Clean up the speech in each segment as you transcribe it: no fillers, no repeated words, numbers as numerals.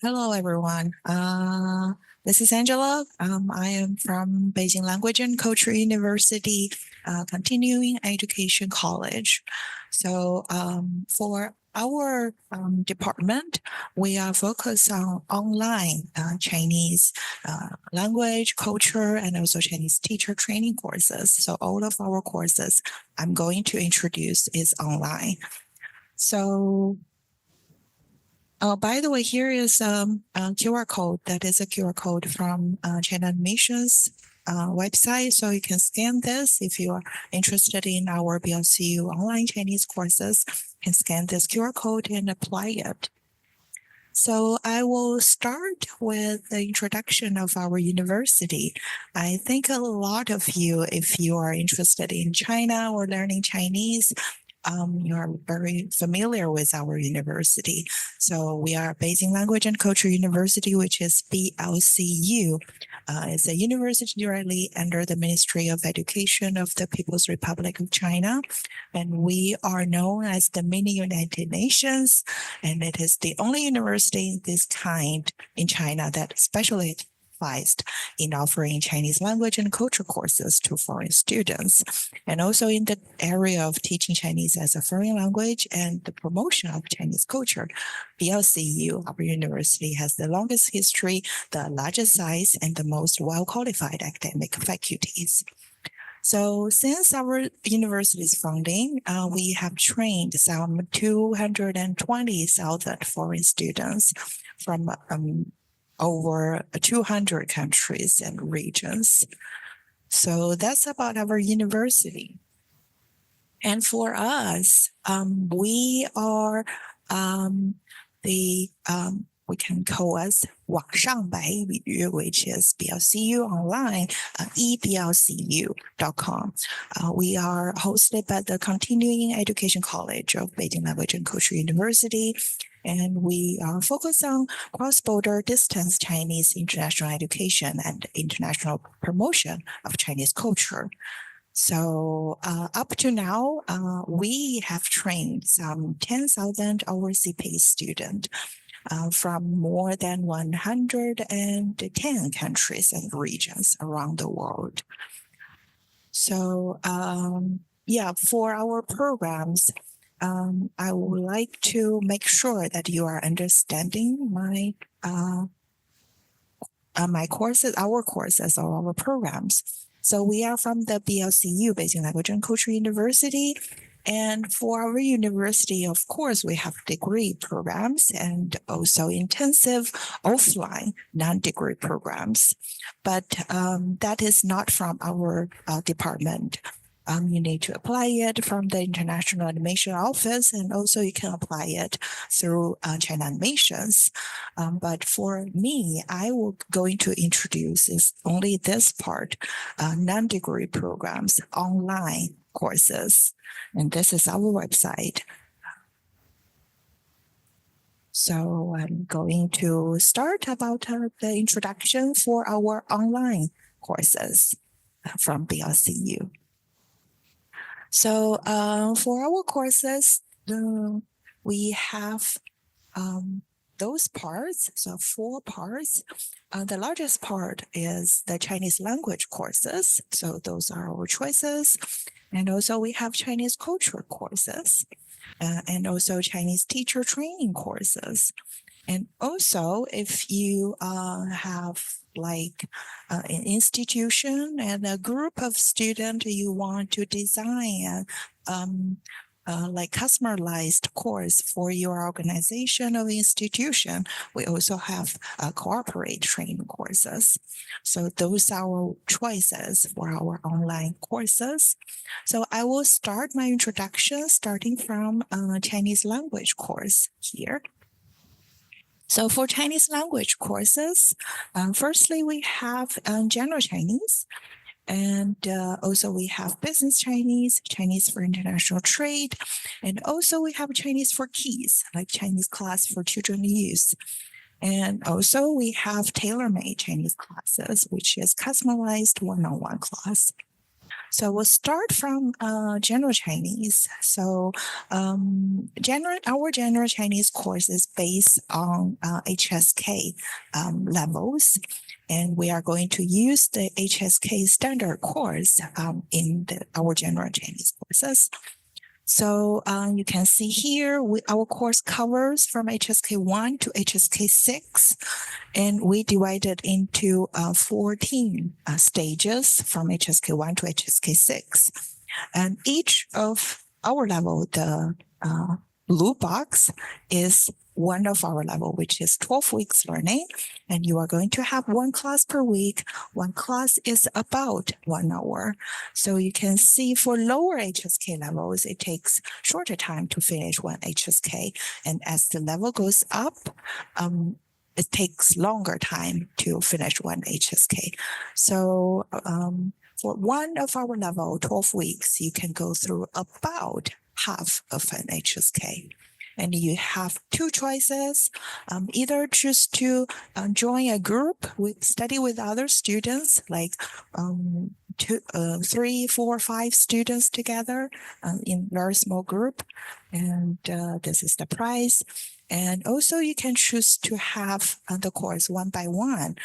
Hello, everyone. This is Angela. I am from Beijing Language and Culture University, Continuing Education College. So, for our department, we are focused on online Chinese language, culture, and also Chinese teacher training courses. So, all of our courses I'm going to introduce is online. So, oh, by the way, here is a QR code. That is a QR code from China Admissions website. So you can scan this if you are interested in our BLCU online Chinese courses. You can scan this QR code and apply it. So I will start with the introduction of our university. I think a lot of you, if you are interested in China or learning Chinese, you are very familiar with our university. So we are Beijing Language and Culture University, which is BLCU. It's a university directly under the Ministry of Education of the People's Republic of China. And we are known as the mini United Nations. And it is the only university in this kind in China that specializes in offering Chinese language and culture courses to foreign students, and also in the area of teaching Chinese as a foreign language and the promotion of Chinese culture. BLCU, our university, has the longest history, the largest size, and the most well-qualified academic faculties. So since our university's founding, we have trained some 220,000 foreign students from over 200 countries and regions. So that's about our university. And for us, we are we can call us 网上白语, which is BLCU online, eblcu.com. We are hosted by the Continuing Education College of Beijing Language and Culture University. And we are focused on cross-border distance Chinese international education and international promotion of Chinese culture. So up to now, we have trained some 10,000 overseas students from more than 110 countries and regions around the world. So for our programs, I would like to make sure that you are understanding my courses, our courses, or our programs. So we are from the BLCU, Beijing Language and Culture University. And for our university, of course, we have degree programs and also intensive offline non-degree programs. But that is not from our department. You need to apply it from the International Animation Office, and also you can apply it through China Animations. But for me, I will going to introduce is only this part, non-degree programs, online courses. And this is our website. So I'm going to start about the introduction for our online courses from BLCU. So for our courses, we have those parts, so 4 parts. The largest part is the Chinese language courses. So those are our choices. And also we have Chinese culture courses and also Chinese teacher training courses. And also, if you have like an institution and a group of students, you want to design like customized course for your organization or institution, we also have corporate training courses. So those are our choices for our online courses. So I will start my introduction starting from Chinese language course here. So for Chinese language courses, firstly, we have general Chinese, and also we have business Chinese, Chinese for international trade, and also we have Chinese for kids, like Chinese class for children and youth. And also we have tailor-made Chinese classes, which is customized one-on-one class. So we'll start from General Chinese. So our General Chinese course is based on HSK levels. And we are going to use the HSK standard course in our General Chinese courses. So you can see here, our course covers from HSK 1 to HSK 6, and we divided into 14 stages from HSK 1 to HSK 6. And each of our level, the blue box, is one of our level, which is 12 weeks learning. And you are going to have one class per week. One class is about 1 hour. So you can see for lower HSK levels, it takes shorter time to finish one HSK. And as the level goes up, it takes longer time to finish one HSK. So for one of our level, 12 weeks, you can go through about half of an HSK. And you have two choices. Either choose to join a group study with other students, like 3, 4, 5 students together in very small group. And this is the price. And also you can choose to have the course one by one,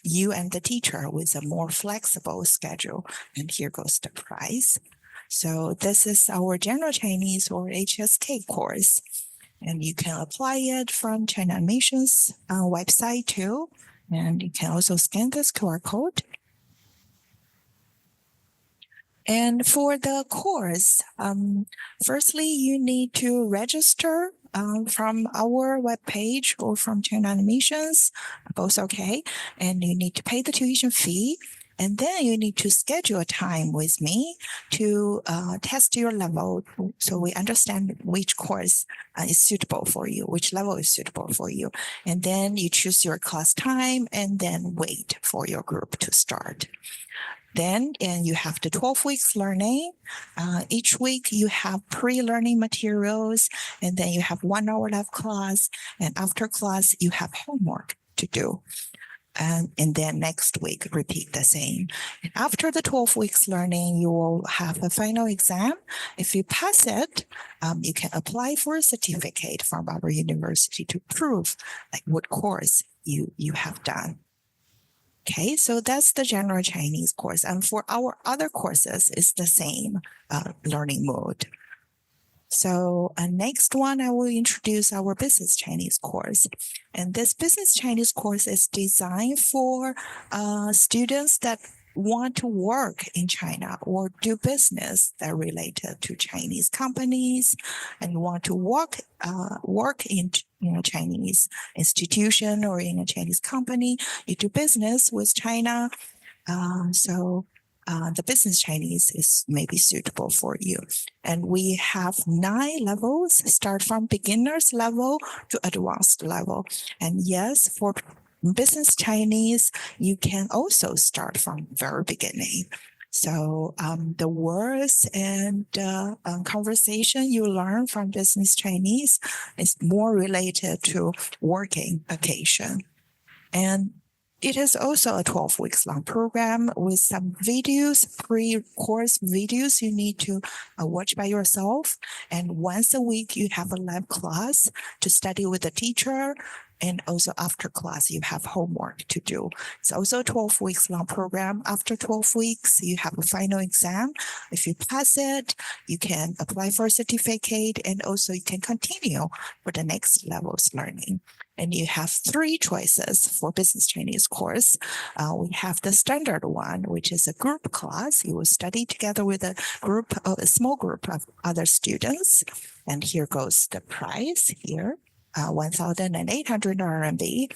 you and the teacher, with a more flexible schedule. And here goes the price. So this is our General Chinese or HSK course. And you can apply it from China Animation's website too. And you can also scan this QR code. And for the course, firstly, you need to register from our webpage or from China Animations, both okay. And you need to pay the tuition fee. And then you need to schedule a time with me to test your level, so we understand which course is suitable for you, which level is suitable for you. And then you choose your class time and then wait for your group to start. Then you have the 12 weeks learning. Each week you have pre-learning materials, and then you have 1 hour lab class. And after class, you have homework to do. And then next week, repeat the same. And after the 12 weeks learning, you will have a final exam. If you pass it, you can apply for a certificate from our university to prove like what course you have done. Okay, so that's the General Chinese course. And for our other courses, it's the same learning mode. So next one, I will introduce our Business Chinese course. And this Business Chinese course is designed for students that want to work in China or do business that related to Chinese companies and want to work in Chinese institution or in a Chinese company. You do business with China. The Business Chinese is maybe suitable for you. And we have 9 levels, start from beginner's level to advanced level. And yes, for Business Chinese, you can also start from very beginning. So the words and conversation you learn from Business Chinese is more related to working occasion. And it is also a 12 weeks long program with some videos, pre-course videos you need to watch by yourself. And once a week, you have a lab class to study with the teacher. And also after class, you have homework to do. It's also a 12 weeks long program. After 12 weeks, you have a final exam. If you pass it, you can apply for a certificate, and also you can continue for the next levels learning. And you have 3 choices for Business Chinese course. We have the standard one, which is a group class. You will study together with a small group of other students. And here goes the price here. 1,800 RMB.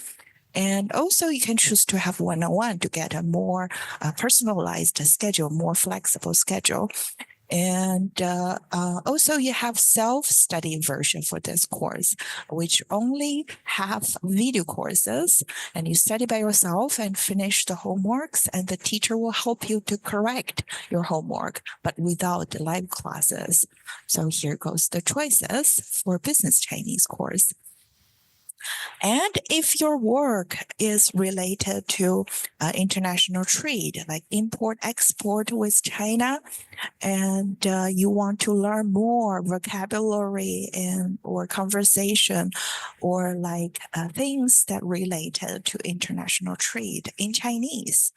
And also you can choose to have one-on-one to get a more personalized schedule, more flexible schedule. And also you have self-study version for this course, which only have video courses, and you study by yourself and finish the homeworks, and the teacher will help you to correct your homework, but without the live classes. So here goes the choices for Business Chinese course. And if your work is related to international trade, like import export with China, and you want to learn more vocabulary and or conversation or like things that related to international trade in Chinese,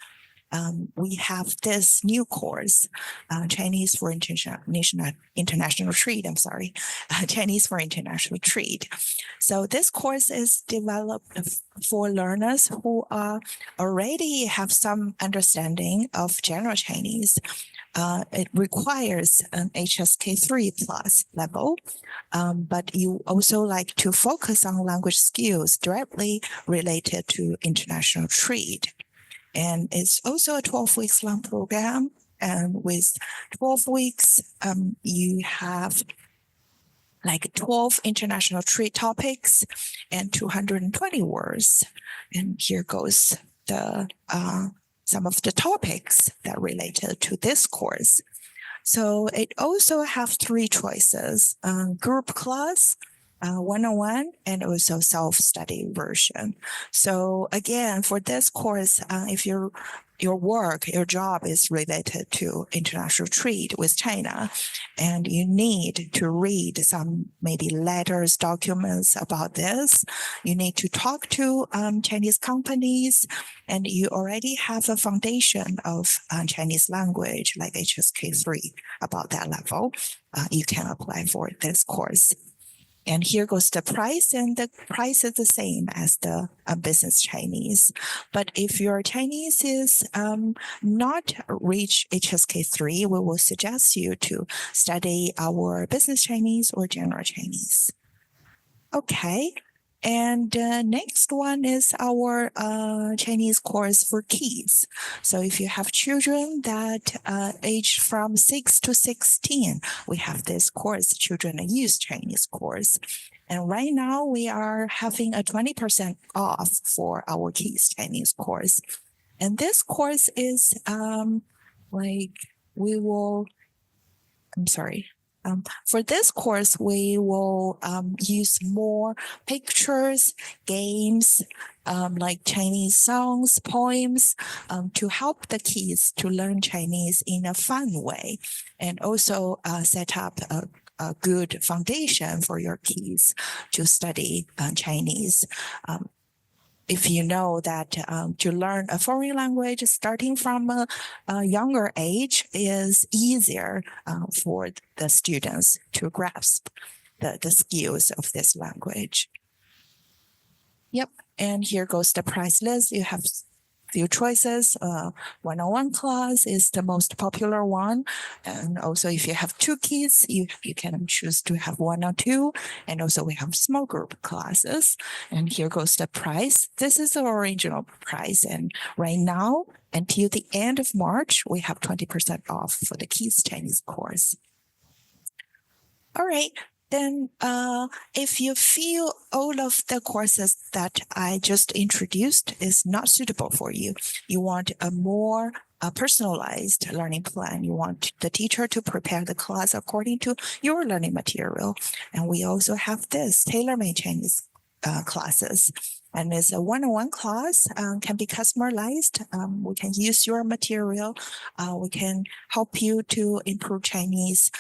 we have this new course, Chinese for international trade. I'm sorry, Chinese for international trade. So this course is developed for learners who already have some understanding of general Chinese. It requires an HSK3 plus level, but you also like to focus on language skills directly related to international trade. And it's also a 12 weeks long program. And with 12 weeks, you have like 12 international trade topics and 220 words. And here goes the some of the topics that related to this course. So it also have three choices: group class, one-on-one, and also self-study version. So again, for this course, if your job is related to international trade with China, and you need to read some maybe letters, documents about this, you need to talk to Chinese companies, and you already have a foundation of Chinese language like HSK3 about that level, you can apply for this course. And here goes the price, and the price is the same as the business Chinese. But if your Chinese is not reach HSK3, we will suggest you to study our business Chinese or general Chinese. Okay. And next one is our Chinese course for kids. So if you have children that age from 6 to 16, we have this course, Children and Youth Chinese course. And right now we are having a 20% off for our kids Chinese course. And this course is for this course, we will use more pictures, games, like Chinese songs, poems, to help the kids to learn Chinese in a fun way, and also set up a good foundation for your kids to study Chinese. If you know that to learn a foreign language starting from a younger age is easier for the students to grasp the skills of this language. Yep, and here goes the price list. You have few choices. One-on-one class is the most popular one. And also if you have two kids, you can choose to have one or two. And also we have small group classes. And here goes the price. This is the original price. And right now, until the end of March, we have 20% off for the kids Chinese course. All right. Then if you feel all of the courses that I just introduced is not suitable for you, you want a more personalized learning plan. You want the teacher to prepare the class according to your learning material. And we also have this tailor-made Chinese classes. And it's a one-on-one class, can be customized. We can use your material. We can help you to improve Chinese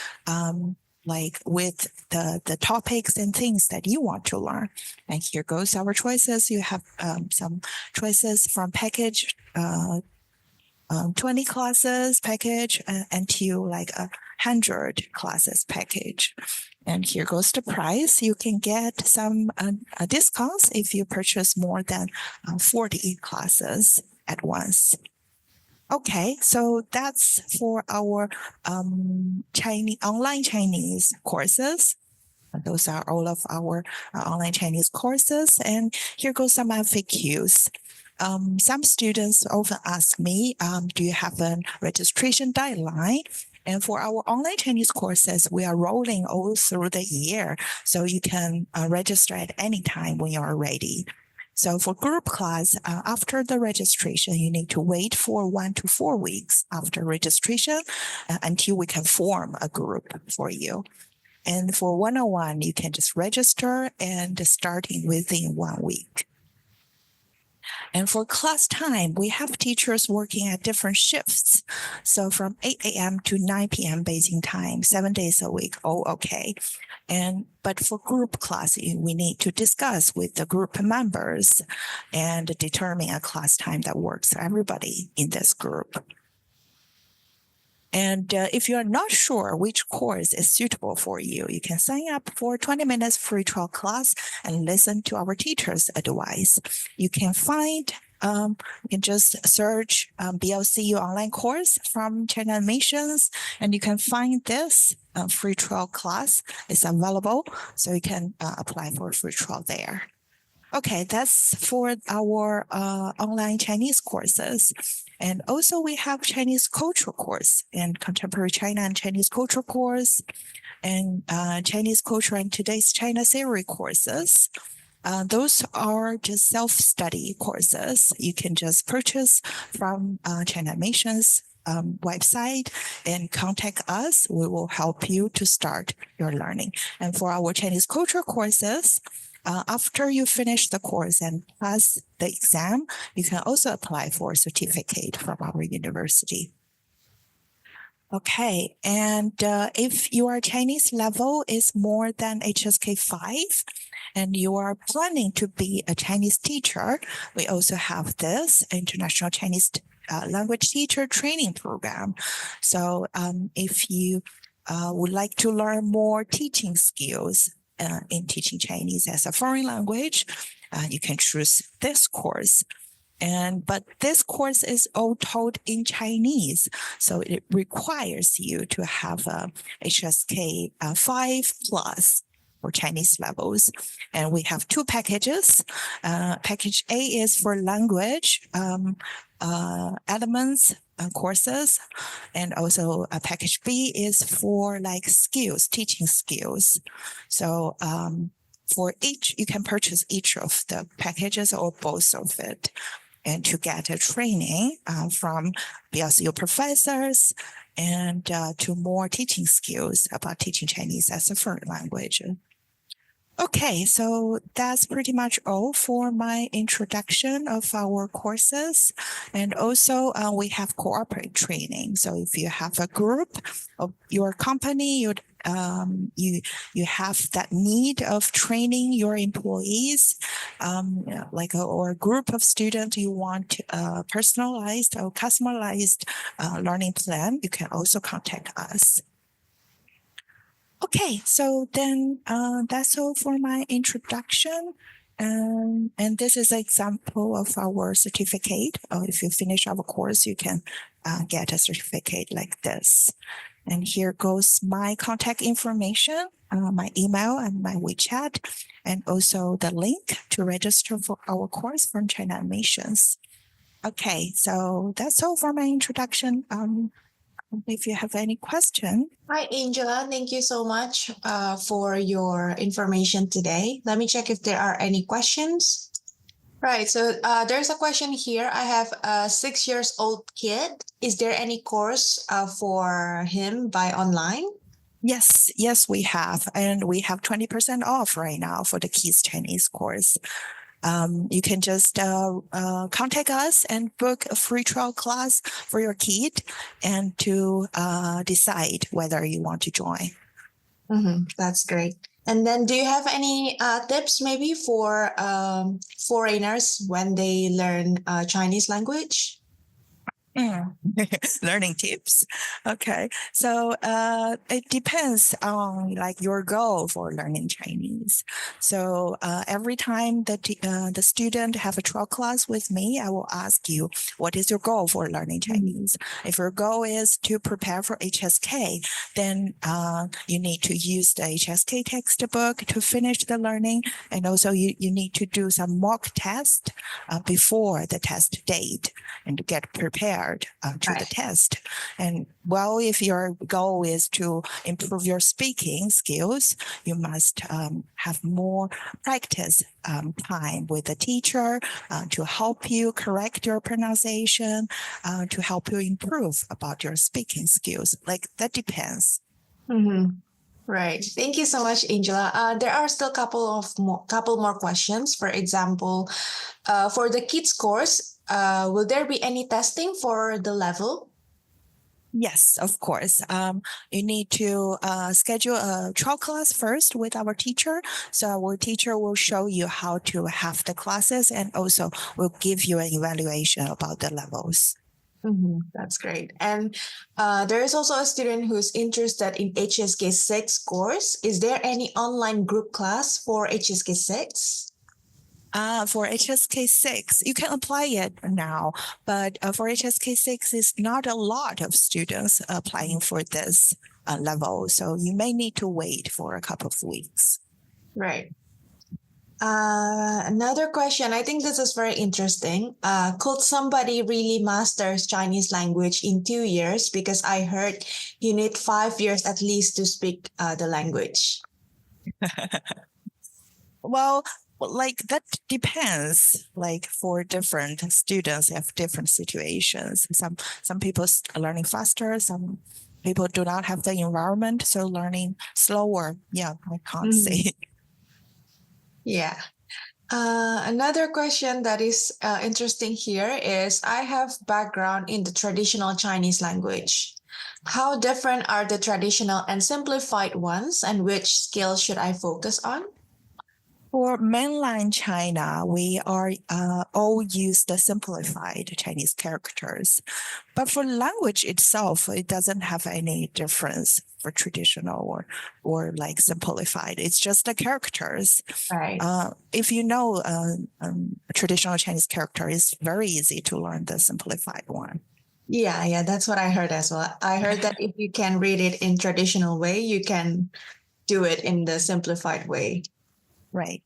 like with the topics and things that you want to learn. And here goes our choices. You have some choices from package 20 classes package until like 100 classes package. And here goes the price. You can get some discounts if you purchase more than 40 classes at once. Okay, so that's for our online Chinese courses. Those are all of our online Chinese courses. And here goes some FAQs. Some students often ask me, do you have a registration deadline? And for our online Chinese courses, we are rolling all through the year. So you can register at any time when you are ready. So for group class, after the registration, you need to wait for 1 to 4 weeks after registration until we can form a group for you. And for 101, you can just register and starting within 1 week. And for class time, we have teachers working at different shifts. So from 8 a.m. to 9 p.m. Beijing time, 7 days a week. Oh, okay. But for group class, we need to discuss with the group members and determine a class time that works for everybody in this group. And if you're not sure which course is suitable for you, you can sign up for 20 minutes free trial class and listen to our teacher's advice. You can find, you can just search BLCU online course from China Admissions, and you can find this free trial class is available. So you can apply for a free trial there. Okay, that's for our online Chinese courses. And also we have Chinese cultural course and contemporary China and Chinese cultural course and Chinese culture and today's China theory courses. Those are just self-study courses. You can just purchase from China Admissions website and contact us. We will help you to start your learning. And for our Chinese culture courses, after you finish the course and pass the exam, you can also apply for a certificate from our university. Okay, and if your Chinese level is more than HSK 5 and you are planning to be a Chinese teacher, we also have this International Chinese Language Teacher Training Program. So if you would like to learn more teaching skills, in teaching Chinese as a foreign language, you can choose this course. But this course is all taught in Chinese, so it requires you to have a HSK 5 plus for Chinese levels. And we have two packages. Package A is for language elements courses, and also package B is for like skills, teaching skills. So for each, you can purchase each of the packages or both of it, and to get a training from BLCU professors and to more teaching skills about teaching Chinese as a foreign language. Okay, so that's pretty much all for my introduction of our courses. And also we have corporate training. So if you have a group of your company, you have that need of training your employees, or a group of students you want personalized or customized learning plan, you can also contact us. Okay, so then that's all for my introduction. And this is an example of our certificate. If you finish our course, you can get a certificate like this. And here goes my contact information, my email and my WeChat, and also the link to register for our course from China Admissions. Okay, so that's all for my introduction. If you have any question. Hi, Angela. Thank you so much for your information today. Let me check if there are any questions. Right. So there's a question here. I have a 6-year-old kid. Is there any course for him by online? Yes, we have. And we have 20% off right now for the Kids Chinese course. You can just contact us and book a free trial class for your kid and to decide whether you want to join. That's great. And then do you have any tips maybe for foreigners when they learn Chinese language? Learning tips. Okay. So it depends on like your goal for learning Chinese. So every time that the student have a trial class with me, I will ask you, what is your goal for learning Chinese? If your goal is to prepare for HSK, then you need to use the HSK textbook to finish the learning. And also you need to do some mock test before the test date and to get prepared to the test. And well, if your goal is to improve your speaking skills, you must have more practice time with the teacher to help you correct your pronunciation, to help you improve about your speaking skills. Like that depends. Right. Thank you so much, Angela. There are still couple more questions. For example, for the kids course, will there be any testing for the level? Yes, of course. You need to schedule a trial class first with our teacher. So our teacher will show you how to have the classes and also will give you an evaluation about the levels. That's great. And there is also a student who's interested in HSK 6 course. Is there any online group class for HSK 6? For HSK6, you can apply it now, but for HSK6, it's not a lot of students applying for this level. So you may need to wait for a couple of weeks. Right. Another question. I think this is very interesting. Could somebody really masters Chinese language in 2 years? Because I heard you need 5 years at least to speak the language. Well, like that depends. Like for different students, have different situations. Some people are learning faster. Some people do not have the environment, so learning slower. Yeah, I can't say. Yeah. Another question that is interesting here is I have background in the traditional Chinese language. How different are the traditional and simplified ones, and which skills should I focus on? For mainland China, we are all use the simplified Chinese characters. But for language itself, it doesn't have any difference for traditional or like simplified. It's just the characters. Right. If you know traditional Chinese character, it's very easy to learn the simplified one. Yeah, that's what I heard as well. I heard that if you can read it in traditional way, you can do it in the simplified way. Right.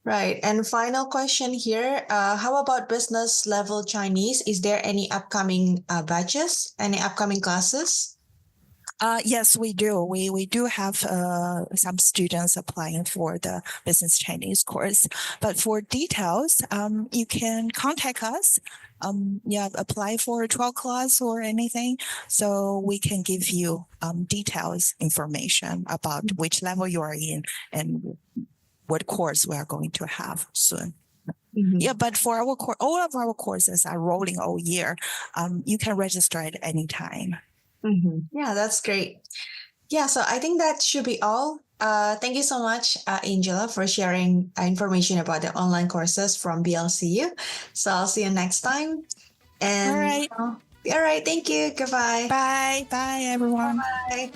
Right. And final question here. How about business level Chinese? Is there any upcoming batches, any upcoming classes? Yes, we do. We do have some students applying for the business Chinese course. But for details, you can contact us. Yeah, apply for a 12 class or anything. So we can give you details information about which level you are in and what course we are going to have soon. Yeah, but for our all of our courses are rolling all year. You can register at any time. Yeah, that's great. Yeah, so I think that should be all. Thank you so much, Angela, for sharing information about the online courses from BLCU. So I'll see you next time. All And right. all right, thank you. Goodbye. Bye. Bye, everyone. Bye.